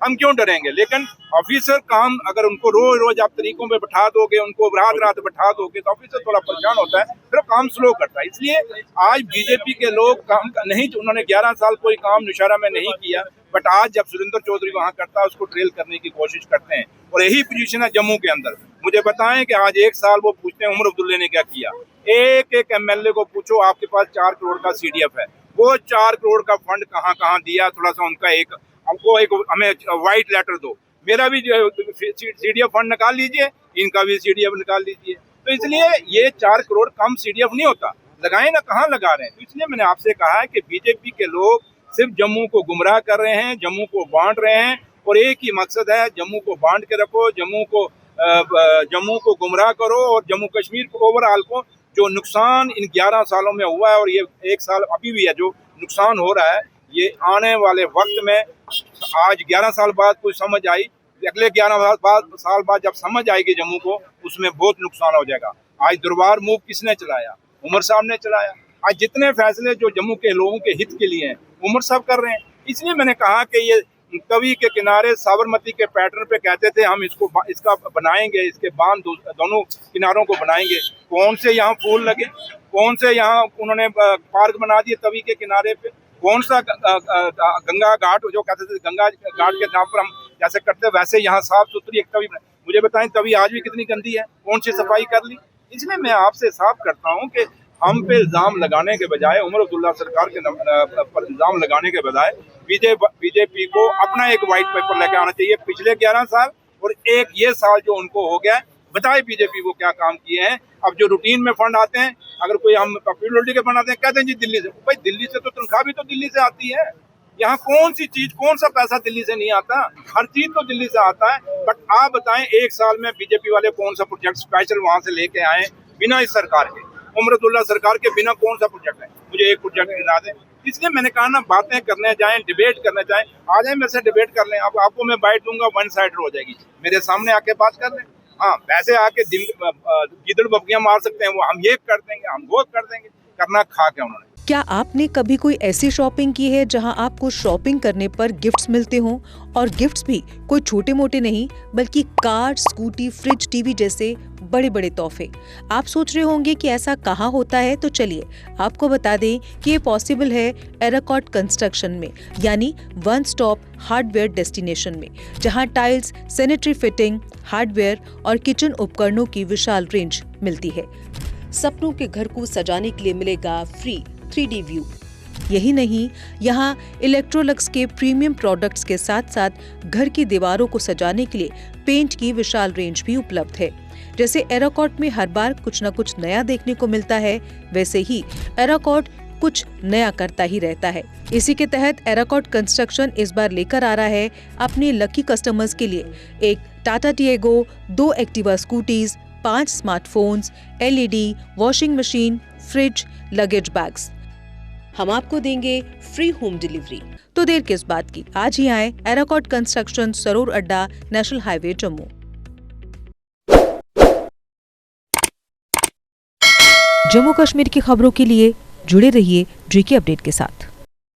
हम क्यों डरेंगे। लेकिन ऑफिसर काम अगर उनको रोज रोज आप तरीकों पे बैठा दोगे, उनको रात रात बैठा दोगे, तो ऑफिसर थोड़ा परेशान होता है, फिर काम स्लो करता है। इसलिए आज बीजेपी के लोग काम नहीं, उन्होंने 11 साल कोई काम नौशहरा में नहीं किया, बट आज जब सुरेंद्र चौधरी वहाँ करता है उसको ट्रेल करने की कोशिश करते हैं। और यही पोजीशन है जम्मू के अंदर। मुझे बताएं कि आज 1 साल वो पूछते हैं उमर अब्दुल्ला ने क्या किया। एक एक एमएलए को पूछो, आपके पास 4 करोड़ का सीडीएफ है, वो 4 करोड़ का फंड कहाँ कहाँ दिया, थोड़ा सा उनका एक हमको एक हमें व्हाइट लेटर दो। मेरा भी सीडीएफ फंड निकाल लीजिए, इनका भी सीडीएफ निकाल लीजिए। तो इसलिए ये 4 करोड़ कम सीडीएफ नहीं होता, लगाए ना, कहाँ लगा रहे हैं। तो इसलिए मैंने आपसे कहा है कि बीजेपी के लोग सिर्फ जम्मू को गुमराह कर रहे हैं, जम्मू को बांट रहे हैं, और एक ही मकसद है, जम्मू को बांट के रखो, जम्मू को गुमराह करो, और जम्मू कश्मीर को ओवरऑल को जो नुकसान इन 11 सालों में हुआ है, और ये 1 साल अभी भी है जो नुकसान हो रहा है, ये आने वाले वक्त में, आज 11 साल बाद कोई समझ आई, अगले 11 साल बाद जब समझ आएगी जम्मू को, उसमें बहुत नुकसान हो जाएगा। आज दरबार मूव किसने चलाया? उमर साहब ने चलाया। आज जितने फैसले जो जम्मू के लोगों के हित के लिए हैं, उमर साहब कर रहे हैं। इसलिए मैंने कहा कि ये तवी के किनारे साबरमती के पैटर्न पे कहते थे हम इसका बनाएंगे, इसके बांध दोनों किनारों को बनाएंगे। कौन से यहाँ फूल लगे, कौन से यहाँ उन्होंने पार्क बना दिए तवी के किनारे पे, कौन सा गंगा घाट जो कहते थे गंगा घाट के नाम पर हम जैसे करते वैसे यहाँ साफ सुथरी एक तवी। मुझे बताएं तवी आज भी कितनी गंदी है, कौन सी सफाई कर ली। इसलिए मैं आपसे साफ करता हूँ कि हम पे इल्जाम लगाने के बजाय, उमर अब्दुल्ला सरकार के पर इल्जाम लगाने के बजाय बीजेपी को अपना एक व्हाइट पेपर लेके आना चाहिए। पिछले 11 साल और एक ये साल जो उनको हो गया, बताए बीजेपी वो क्या काम किए हैं। अब जो रूटीन में फंड आते हैं, अगर कोई हम पीडब्ल्यूडी के फंड आते हैं, कहते हैं जी दिल्ली से। भाई दिल्ली से तो तनख्वाह भी तो दिल्ली से आती है। यहाँ कौन सी चीज, कौन सा पैसा दिल्ली से नहीं आता? हर चीज तो दिल्ली से आता है। बट आप बताएं 1 साल में बीजेपी वाले कौन सा प्रोजेक्ट स्पेशल वहां से लेके आए बिना इस सरकार के? उमर अब्दुल्ला सरकार के बिना कौन सा प्रोजेक्ट है? मुझे एक प्रोजेक्ट गिना दें। इसलिए मैंने कहा ना, बातें करने जाएं, डिबेट करने जाएं, आ जाए मेरे से डिबेट कर लें। अब आपको मैं बाइट दूंगा, वन साइड हो जाएगी। मेरे सामने आके बात कर लें। हाँ, वैसे आके गिदड़ बकरियां मार सकते हैं, वो हम ये कर देंगे, हम वो कर देंगे, करना खा के उन्होंने। क्या आपने कभी कोई ऐसी शॉपिंग की है जहां आपको शॉपिंग करने पर गिफ्ट्स मिलते हों, और गिफ्ट्स भी कोई छोटे मोटे नहीं बल्कि कार, स्कूटी, फ्रिज, टीवी जैसे बड़े बड़े तोहफे? आप सोच रहे होंगे कि ऐसा कहाँ होता है, तो चलिए आपको बता दें कि ये पॉसिबल है एराकॉट कंस्ट्रक्शन में, यानी वन स्टॉप हार्डवेयर डेस्टिनेशन में, जहां टाइल्स, सैनिटरी फिटिंग, हार्डवेयर और किचन उपकरणों की विशाल रेंज मिलती है। सपनों के घर को सजाने के लिए मिलेगा फ्री 3D व्यू। यही नहीं, यहाँ इलेक्ट्रोलक्स के प्रीमियम प्रोडक्ट्स के साथ साथ घर की दीवारों को सजाने के लिए पेंट की विशाल रेंज भी उपलब्ध है। जैसे एराकॉट में हर बार कुछ न कुछ नया देखने को मिलता है, वैसे ही एराकॉट कुछ नया करता ही रहता है। इसी के तहत एराकॉट कंस्ट्रक्शन इस बार लेकर आ रहा है अपने लकी कस्टमर्स के लिए एक Tata Tiago, 2 Activa scooties, 5 smartphones, LED, washing machine, fridge, luggage bags. हम आपको देंगे फ्री होम डिलीवरी। तो देर किस बात की, आज ही आए एराकॉट कंस्ट्रक्शन, सरोर अड्डा, नेशनल हाईवे, जम्मू। जम्मू कश्मीर की खबरों के लिए जुड़े रहिए GK अपडेट के साथ।